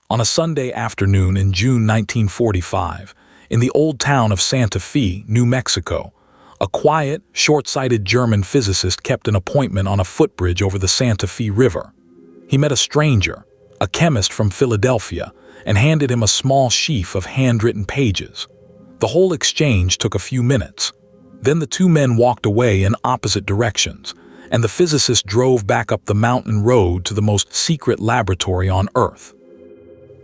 On a Sunday afternoon in June 1945, in the old town of Santa Fe, New Mexico, a quiet, short-sighted German physicist kept an appointment on a footbridge over the Santa Fe River. He met a stranger, a chemist from Philadelphia, and handed him a small sheaf of handwritten pages. The whole exchange took a few minutes. Then the two men walked away in opposite directions, and the physicist drove back up the mountain road to the most secret laboratory on Earth.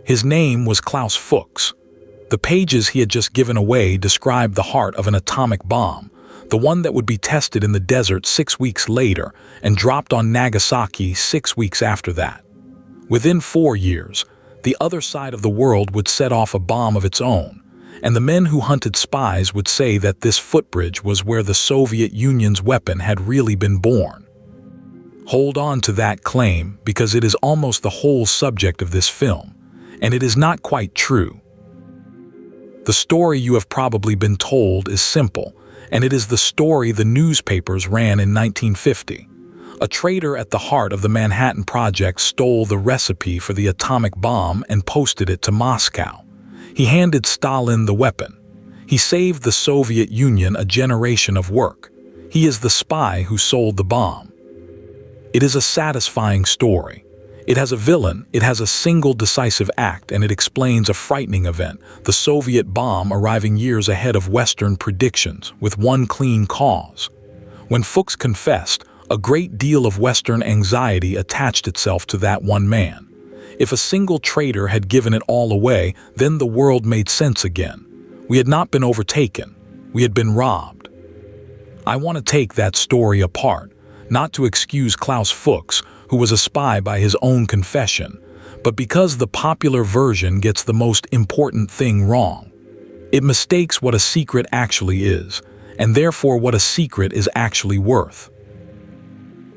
His name was Klaus Fuchs. The pages he had just given away described the heart of an atomic bomb, the one that would be tested in the desert 6 weeks later and dropped on Nagasaki 6 weeks after that. Within 4 years, the other side of the world would set off a bomb of its own, and the men who hunted spies would say that this footbridge was where the Soviet Union's weapon had really been born. Hold on to that claim because it is almost the whole subject of this film, and it is not quite true. The story you have probably been told is simple, and it is the story the newspapers ran in 1950. A traitor at the heart of the Manhattan Project stole the recipe for the atomic bomb and posted it to Moscow. He handed Stalin the weapon. He saved the Soviet Union a generation of work. He is the spy who sold the bomb. It is a satisfying story. It has a villain, it has a single decisive act, and it explains a frightening event, the Soviet bomb arriving years ahead of Western predictions, with one clean cause. When Fuchs confessed, a great deal of Western anxiety attached itself to that one man. If a single traitor had given it all away, then the world made sense again. We had not been overtaken. We had been robbed. I want to take that story apart, not to excuse Klaus Fuchs, who was a spy by his own confession, but because the popular version gets the most important thing wrong. It mistakes what a secret actually is, and therefore what a secret is actually worth.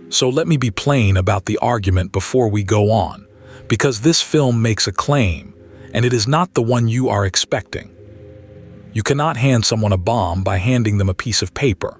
So let me be plain about the argument before we go on, because this film makes a claim, and it is not the one you are expecting. You cannot hand someone a bomb by handing them a piece of paper.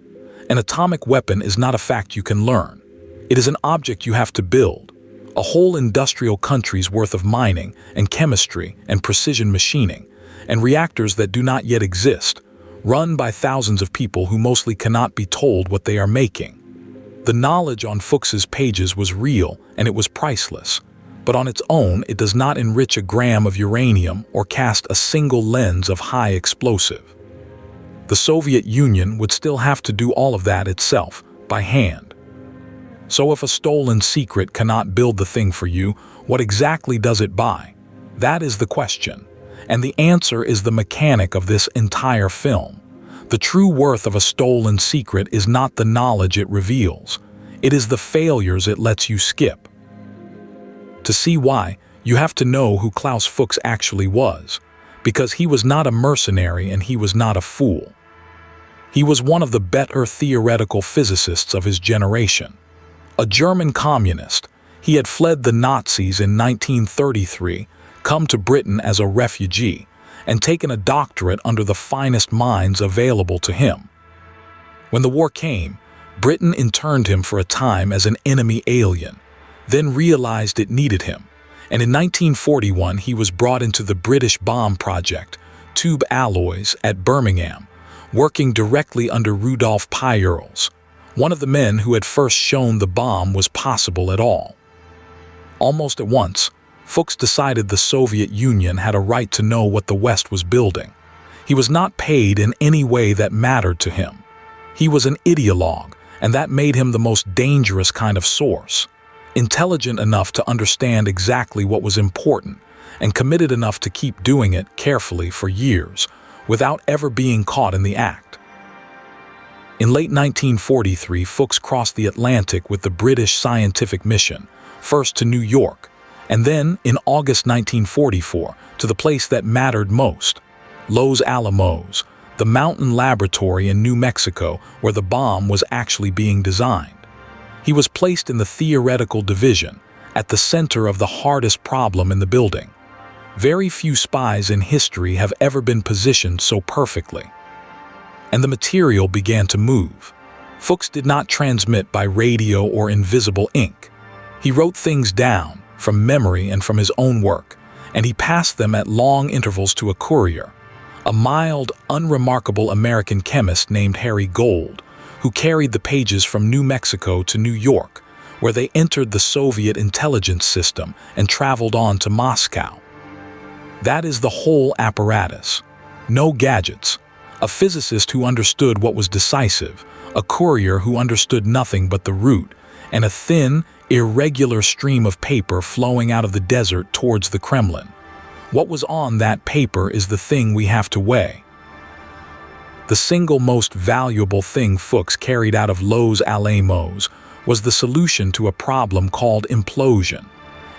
An atomic weapon is not a fact you can learn. It is an object you have to build, a whole industrial country's worth of mining and chemistry and precision machining, and reactors that do not yet exist, run by thousands of people who mostly cannot be told what they are making. The knowledge on Fuchs's pages was real and it was priceless, but on its own it does not enrich a gram of uranium or cast a single lens of high explosive. The Soviet Union would still have to do all of that itself, by hand. So if a stolen secret cannot build the thing for you, what exactly does it buy? That is the question. And the answer is the mechanic of this entire film. The true worth of a stolen secret is not the knowledge it reveals. It is the failures it lets you skip. To see why, you have to know who Klaus Fuchs actually was, because he was not a mercenary and he was not a fool. He was one of the better theoretical physicists of his generation. A German communist, he had fled the Nazis in 1933, come to Britain as a refugee, and taken a doctorate under the finest minds available to him. When the war came, Britain interned him for a time as an enemy alien, then realized it needed him, and in 1941 he was brought into the British bomb project, Tube Alloys, at Birmingham, working directly under Rudolf Pyerls. One of the men who had first shown the bomb was possible at all. Almost at once, Fuchs decided the Soviet Union had a right to know what the West was building. He was not paid in any way that mattered to him. He was an ideologue, and that made him the most dangerous kind of source. Intelligent enough to understand exactly what was important, and committed enough to keep doing it carefully for years, without ever being caught in the act. In late 1943, Fuchs crossed the Atlantic with the British scientific mission, first to New York, and then, in August 1944, to the place that mattered most, Los Alamos, the mountain laboratory in New Mexico where the bomb was actually being designed. He was placed in the theoretical division, at the center of the hardest problem in the building. Very few spies in history have ever been positioned so perfectly. And the material began to move. Fuchs did not transmit by radio or invisible ink. He wrote things down, from memory and from his own work, and he passed them at long intervals to a courier, a mild, unremarkable American chemist named Harry Gold, who carried the pages from New Mexico to New York, where they entered the Soviet intelligence system and traveled on to Moscow. That is the whole apparatus. No gadgets. A physicist who understood what was decisive, a courier who understood nothing but the route, and a thin, irregular stream of paper flowing out of the desert towards the Kremlin. What was on that paper is the thing we have to weigh. The single most valuable thing Fuchs carried out of Los Alamos was the solution to a problem called implosion.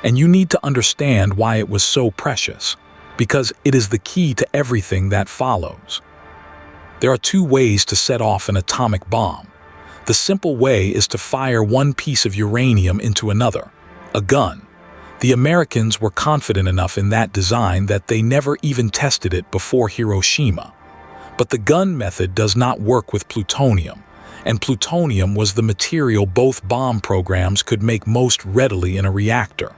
And you need to understand why it was so precious, because it is the key to everything that follows. There are two ways to set off an atomic bomb. The simple way is to fire one piece of uranium into another, a gun. The Americans were confident enough in that design that they never even tested it before Hiroshima. But the gun method does not work with plutonium, and plutonium was the material both bomb programs could make most readily in a reactor.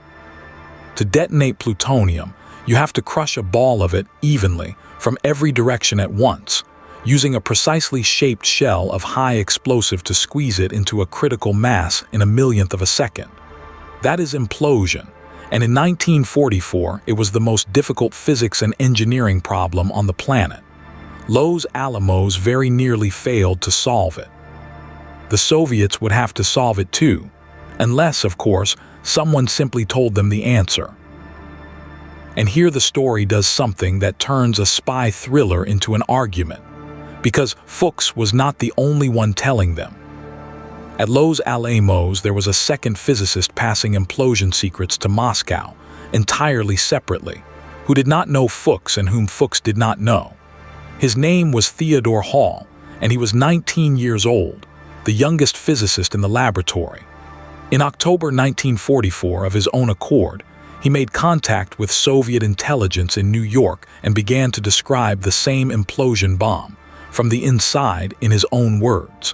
To detonate plutonium, you have to crush a ball of it evenly from every direction at once, using a precisely shaped shell of high explosive to squeeze it into a critical mass in a millionth of a second. That is implosion, and in 1944 it was the most difficult physics and engineering problem on the planet. Los Alamos very nearly failed to solve it. The Soviets would have to solve it too, unless, of course, someone simply told them the answer. And here the story does something that turns a spy thriller into an argument, because Fuchs was not the only one telling them. At Los Alamos, there was a second physicist passing implosion secrets to Moscow, entirely separately, who did not know Fuchs and whom Fuchs did not know. His name was Theodore Hall, and he was 19 years old, the youngest physicist in the laboratory. In October 1944, of his own accord, he made contact with Soviet intelligence in New York and began to describe the same implosion bomb, from the inside in his own words.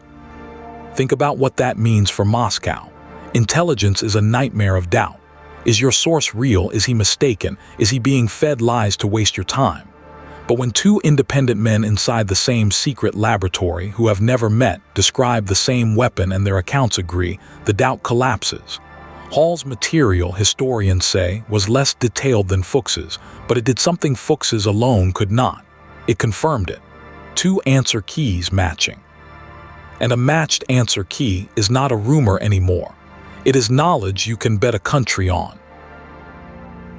Think about what that means for Moscow. Intelligence is a nightmare of doubt. Is your source real? Is he mistaken? Is he being fed lies to waste your time? But when two independent men inside the same secret laboratory who have never met describe the same weapon and their accounts agree, the doubt collapses. Hall's material, historians say, was less detailed than Fuchs's, but it did something Fuchs's alone could not. It confirmed it. Two answer keys matching. And a matched answer key is not a rumor anymore. It is knowledge you can bet a country on.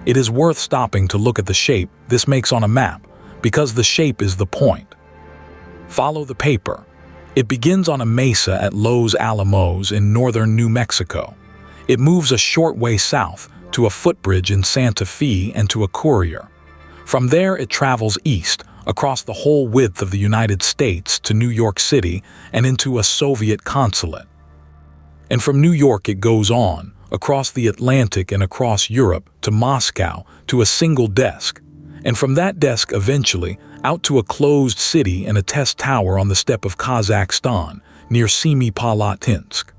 It is worth stopping to look at the shape this makes on a map, because the shape is the point. Follow the paper. It begins on a mesa at Los Alamos in northern New Mexico. It moves a short way south to a footbridge in Santa Fe and to a courier. From there it travels east, across the whole width of the United States to New York City and into a Soviet consulate. And from New York it goes on, across the Atlantic and across Europe to Moscow to a single desk, and from that desk eventually out to a closed city and a test tower on the steppe of Kazakhstan near Semipalatinsk.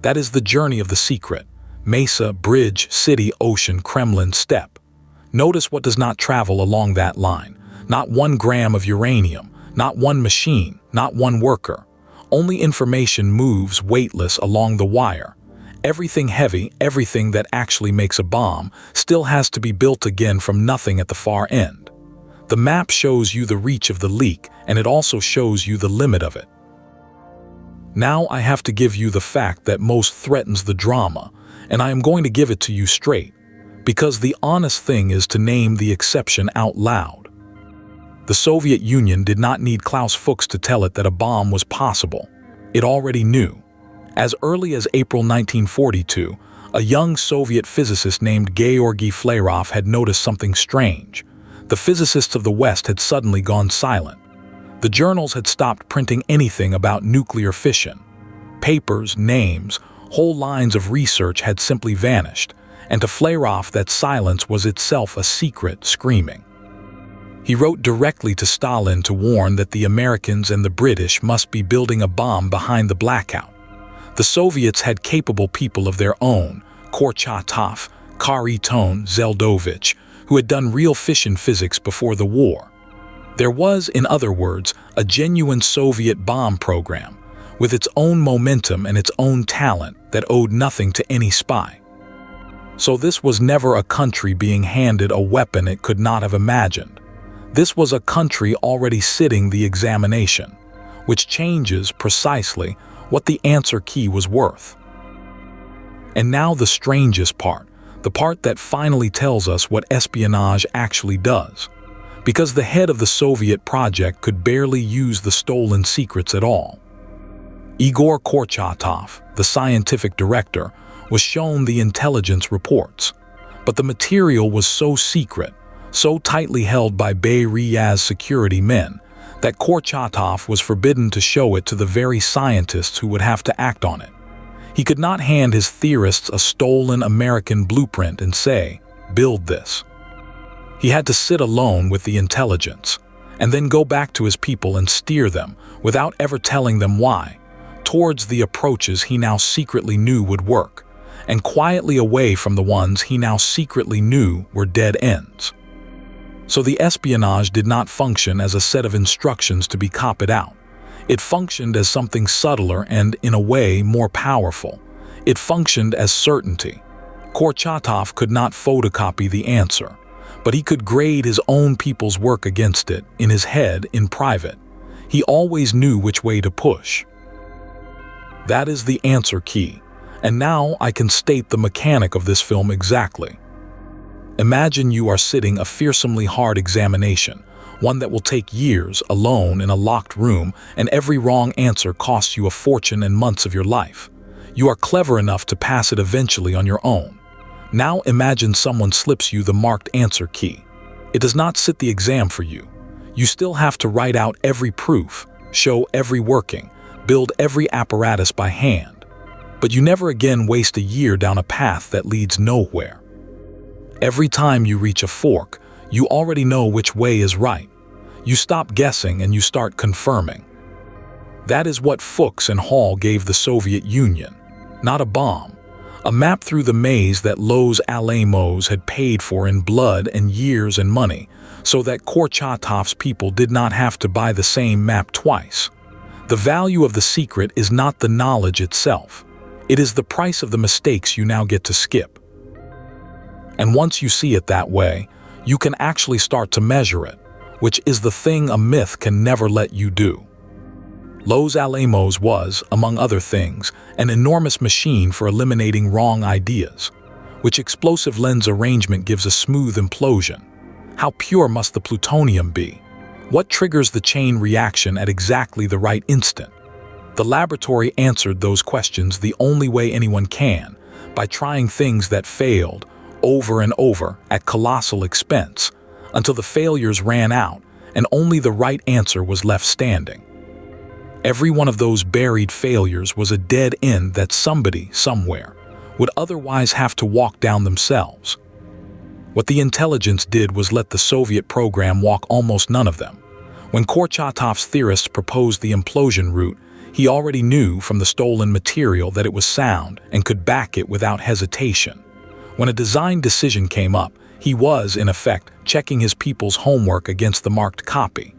That is the journey of the secret: mesa, bridge, city, ocean, Kremlin, steppe. Notice what does not travel along that line. Not 1 gram of uranium, not one machine, not one worker. Only information moves weightless along the wire. Everything heavy, everything that actually makes a bomb, still has to be built again from nothing at the far end. The map shows you the reach of the leak, and it also shows you the limit of it. Now I have to give you the fact that most threatens the drama, and I am going to give it to you straight, because the honest thing is to name the exception out loud. The Soviet Union did not need Klaus Fuchs to tell it that a bomb was possible. It already knew. As early as April 1942, a young Soviet physicist named Georgy Flerov had noticed something strange. The physicists of the West had suddenly gone silent. The journals had stopped printing anything about nuclear fission. Papers, names, whole lines of research had simply vanished, and to Flerov that silence was itself a secret screaming. He wrote directly to Stalin to warn that the Americans and the British must be building a bomb behind the blackout. The Soviets had capable people of their own: Kurchatov, Khariton Zeldovich, who had done real fission physics before the war. There was, in other words, a genuine Soviet bomb program, with its own momentum and its own talent that owed nothing to any spy. So this was never a country being handed a weapon it could not have imagined. This was a country already sitting the examination, which changes precisely what the answer key was worth. And now the strangest part, the part that finally tells us what espionage actually does. Because the head of the Soviet project could barely use the stolen secrets at all. Igor Kurchatov, the scientific director, was shown the intelligence reports, but the material was so secret, so tightly held by Beria's security men, that Kurchatov was forbidden to show it to the very scientists who would have to act on it. He could not hand his theorists a stolen American blueprint and say, "Build this." He had to sit alone with the intelligence, and then go back to his people and steer them, without ever telling them why, towards the approaches he now secretly knew would work, and quietly away from the ones he now secretly knew were dead ends. So the espionage did not function as a set of instructions to be copied out. It functioned as something subtler and, in a way, more powerful. It functioned as certainty. Kurchatov could not photocopy the answer, but he could grade his own people's work against it, in his head, in private. He always knew which way to push. That is the answer key, and now I can state the mechanic of this film exactly. Imagine you are sitting a fearsomely hard examination, one that will take years, alone in a locked room, and every wrong answer costs you a fortune and months of your life. You are clever enough to pass it eventually on your own. Now imagine someone slips you the marked answer key. It does not sit the exam for you. You still have to write out every proof, show every working, build every apparatus by hand. But you never again waste a year down a path that leads nowhere. Every time you reach a fork, you already know which way is right. You stop guessing and you start confirming. That is what Fuchs and Hall gave the Soviet Union. Not a bomb. A map through the maze that Los Alamos had paid for in blood and years and money, so that Kurchatov's people did not have to buy the same map twice. The value of the secret is not the knowledge itself. It is the price of the mistakes you now get to skip. And once you see it that way, you can actually start to measure it, which is the thing a myth can never let you do. Los Alamos was, among other things, an enormous machine for eliminating wrong ideas, which explosive lens arrangement gives a smooth implosion. How pure must the plutonium be? What triggers the chain reaction at exactly the right instant? The laboratory answered those questions the only way anyone can, by trying things that failed, over and over, at colossal expense, until the failures ran out and only the right answer was left standing. Every one of those buried failures was a dead end that somebody, somewhere, would otherwise have to walk down themselves. What the intelligence did was let the Soviet program walk almost none of them. When Kurchatov's theorists proposed the implosion route, he already knew from the stolen material that it was sound and could back it without hesitation. When a design decision came up, he was, in effect, checking his people's homework against the marked copy.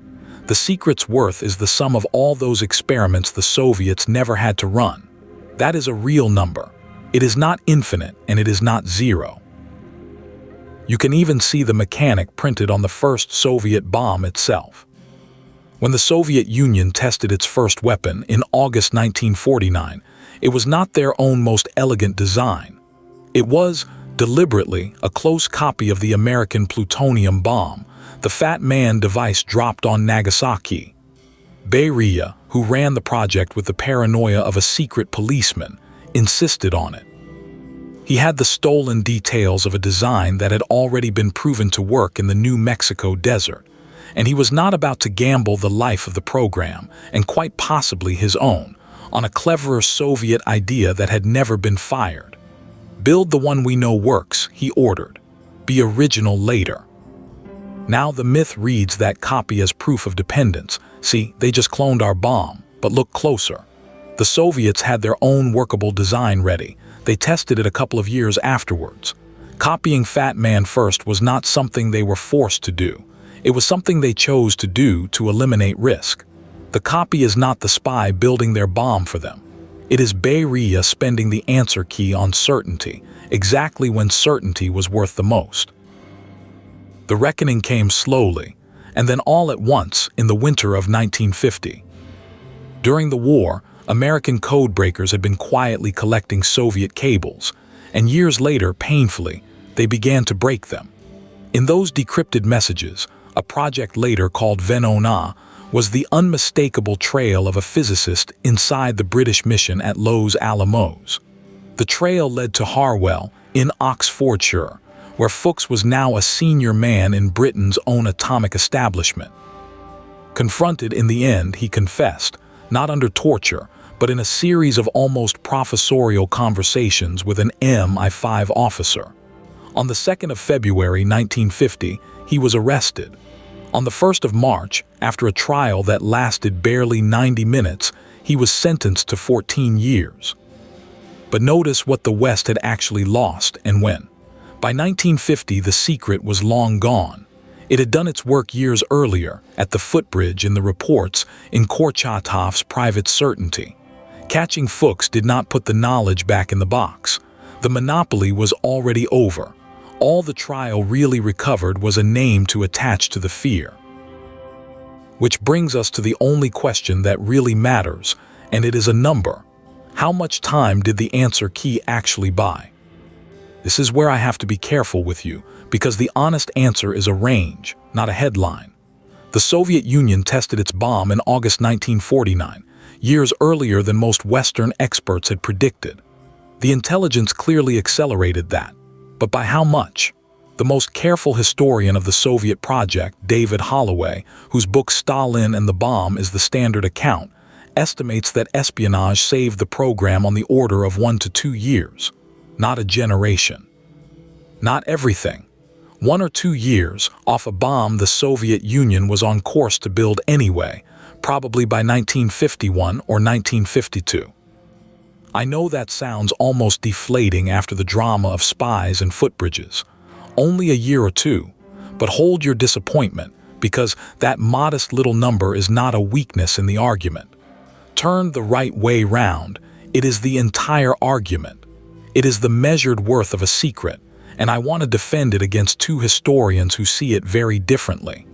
The secret's worth is the sum of all those experiments the Soviets never had to run. That is a real number. It is not infinite and it is not zero. You can even see the mechanic printed on the first Soviet bomb itself. When the Soviet Union tested its first weapon in August 1949, it was not their own most elegant design. It was, deliberately, a close copy of the American plutonium bomb, the Fat Man device dropped on Nagasaki. Beria, who ran the project with the paranoia of a secret policeman, insisted on it. He had the stolen details of a design that had already been proven to work in the New Mexico desert, and he was not about to gamble the life of the program, and quite possibly his own, on a cleverer Soviet idea that had never been fired. Build the one we know works, he ordered. Be original later. Now the myth reads that copy as proof of dependence. See, they just cloned our bomb, but look closer. The Soviets had their own workable design ready. They tested it a couple of years afterwards. Copying Fat Man First was not something they were forced to do. It was something they chose to do to eliminate risk. The copy is not the spy building their bomb for them. It is Beria spending the answer key on certainty, exactly when certainty was worth the most. The reckoning came slowly, and then all at once in the winter of 1950. During the war, American codebreakers had been quietly collecting Soviet cables, and years later, painfully, they began to break them. In those decrypted messages, a project later called Venona was the unmistakable trail of a physicist inside the British mission at Los Alamos. The trail led to Harwell, in Oxfordshire, where Fuchs was now a senior man in Britain's own atomic establishment. Confronted in the end, he confessed, not under torture, but in a series of almost professorial conversations with an MI5 officer. On the 2nd of February 1950, he was arrested. On the 1st of March, after a trial that lasted barely 90 minutes, he was sentenced to 14 years. But notice what the West had actually lost and when. By 1950, the secret was long gone. It had done its work years earlier, at the footbridge in the reports, in Kurchatov's private certainty. Catching Fuchs did not put the knowledge back in the box. The monopoly was already over. All the trial really recovered was a name to attach to the fear. Which brings us to the only question that really matters, and it is a number. How much time did the answer key actually buy? This is where I have to be careful with you, because the honest answer is a range, not a headline. The Soviet Union tested its bomb in August 1949, years earlier than most Western experts had predicted. The intelligence clearly accelerated that. But by how much? The most careful historian of the Soviet project, David Holloway, whose book Stalin and the Bomb is the standard account, estimates that espionage saved the program on the order of 1 to 2 years, not a generation. Not everything. 1 or 2 years off a bomb the Soviet Union was on course to build anyway, probably by 1951 or 1952. I know that sounds almost deflating after the drama of spies and footbridges. Only a year or two, but hold your disappointment, because that modest little number is not a weakness in the argument. Turned the right way round, it is the entire argument. It is the measured worth of a secret, and I want to defend it against two historians who see it very differently.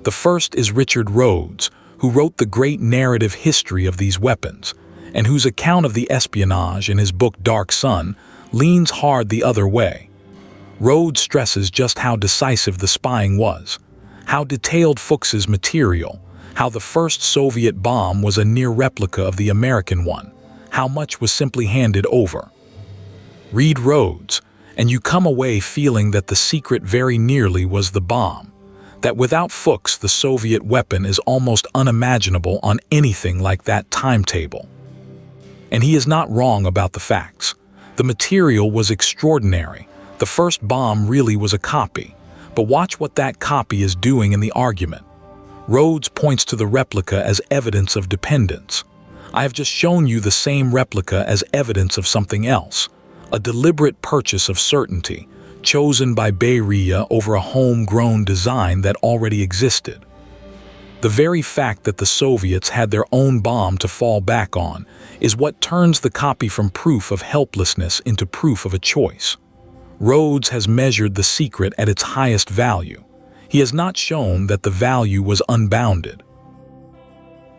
The first is Richard Rhodes, who wrote the great narrative history of these weapons, and whose account of the espionage in his book Dark Sun leans hard the other way. Rhodes stresses just how decisive the spying was, how detailed Fuchs's material, how the first Soviet bomb was a near replica of the American one, how much was simply handed over. Read Rhodes, and you come away feeling that the secret very nearly was the bomb, that without Fuchs the Soviet weapon is almost unimaginable on anything like that timetable. And he is not wrong about the facts. The material was extraordinary. The first bomb really was a copy. But watch what that copy is doing in the argument. Rhodes points to the replica as evidence of dependence. I have just shown you the same replica as evidence of something else, a deliberate purchase of certainty, chosen by Beria over a homegrown design that already existed. The very fact that the Soviets had their own bomb to fall back on is what turns the copy from proof of helplessness into proof of a choice. Rhodes has measured the secret at its highest value. He has not shown that the value was unbounded.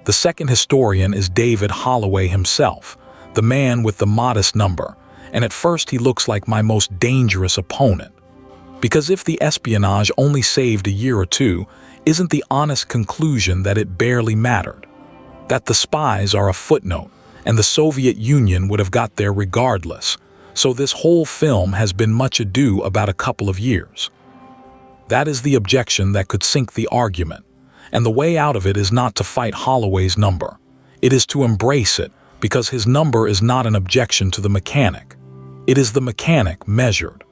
The second historian is David Holloway himself, the man with the modest number, and at first he looks like my most dangerous opponent. Because if the espionage only saved a year or two, isn't the honest conclusion that it barely mattered? That the spies are a footnote, and the Soviet Union would have got there regardless, so this whole film has been much ado about a couple of years. That is the objection that could sink the argument, and the way out of it is not to fight Holloway's number. It is to embrace it, because his number is not an objection to the mechanic. It is the mechanic measured.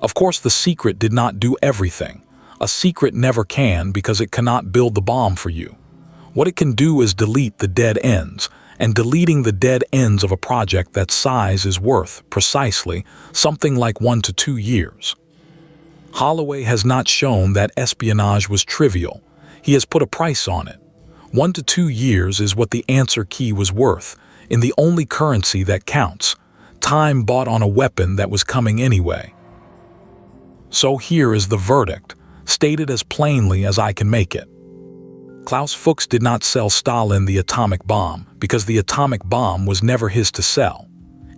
Of course, the secret did not do everything. A secret never can because it cannot build the bomb for you. What it can do is delete the dead ends, and deleting the dead ends of a project that size is worth, precisely, something like 1 to 2 years. Holloway has not shown that espionage was trivial. He has put a price on it. 1 to 2 years is what the answer key was worth, in the only currency that counts, time bought on a weapon that was coming anyway. So here is the verdict, stated as plainly as I can make it. Klaus Fuchs did not sell Stalin the atomic bomb because the atomic bomb was never his to sell.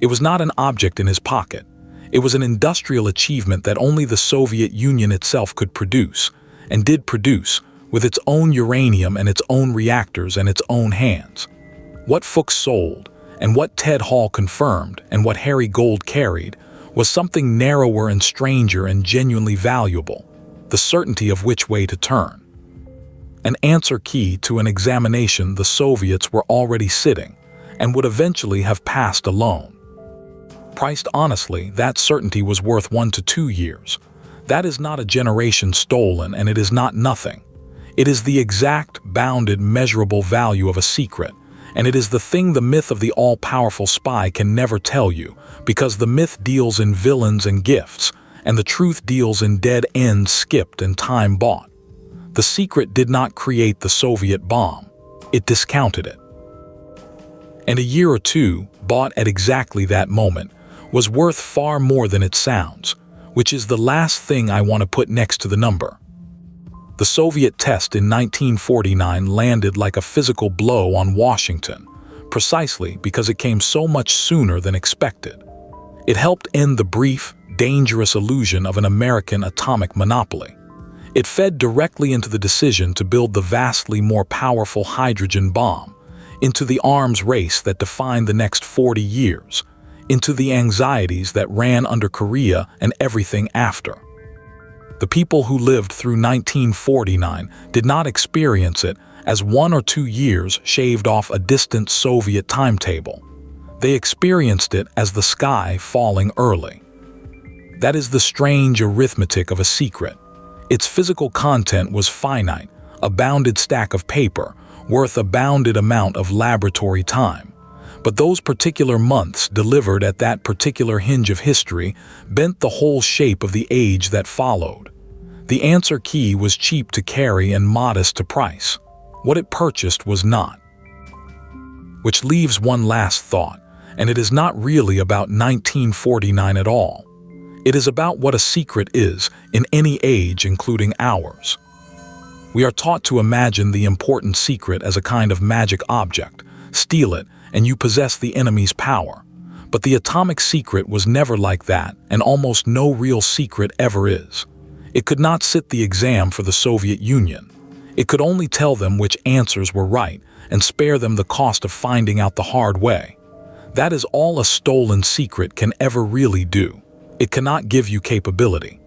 It was not an object in his pocket. It was an industrial achievement that only the Soviet Union itself could produce, and did produce, with its own uranium and its own reactors and its own hands. What Fuchs sold, and what Ted Hall confirmed, and what Harry Gold carried, was something narrower and stranger and genuinely valuable, the certainty of which way to turn. An answer key to an examination the Soviets were already sitting, and would eventually have passed alone. Priced honestly, that certainty was worth 1 to 2 years. That is not a generation stolen, and it is not nothing. It is the exact, bounded, measurable value of a secret, and it is the thing the myth of the all-powerful spy can never tell you, because the myth deals in villains and gifts, and the truth deals in dead ends skipped and time bought. The secret did not create the Soviet bomb. It discounted it. And a year or two, bought at exactly that moment, was worth far more than it sounds, which is the last thing I want to put next to the number. The Soviet test in 1949 landed like a physical blow on Washington, precisely because it came so much sooner than expected. It helped end the brief, dangerous illusion of an American atomic monopoly. It fed directly into the decision to build the vastly more powerful hydrogen bomb, into the arms race that defined the next 40 years, into the anxieties that ran under Korea and everything after. The people who lived through 1949 did not experience it as 1 or 2 years shaved off a distant Soviet timetable. They experienced it as the sky falling early. That is the strange arithmetic of a secret. Its physical content was finite, a bounded stack of paper, worth a bounded amount of laboratory time. But those particular months delivered at that particular hinge of history bent the whole shape of the age that followed. The answer key was cheap to carry and modest to price. What it purchased was not. Which leaves one last thought, and it is not really about 1949 at all. It is about what a secret is in any age, including ours. We are taught to imagine the important secret as a kind of magic object. Steal it, and you possess the enemy's power. But the atomic secret was never like that, and almost no real secret ever is. It could not sit the exam for the Soviet Union. It could only tell them which answers were right, and spare them the cost of finding out the hard way. That is all a stolen secret can ever really do. It cannot give you capability.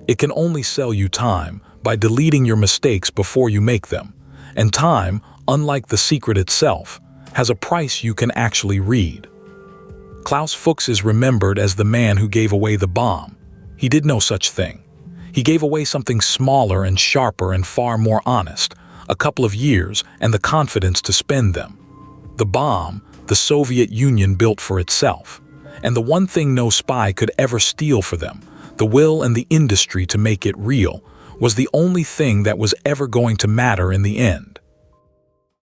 It can only sell you time by deleting your mistakes before you make them, and time, unlike the secret itself, has a price you can actually read. Klaus Fuchs is remembered as the man who gave away the bomb. He did no such thing. He gave away something smaller and sharper and far more honest, a couple of years and the confidence to spend them. The bomb, the Soviet Union built for itself, and the one thing no spy could ever steal for them, the will and the industry to make it real, was the only thing that was ever going to matter in the end.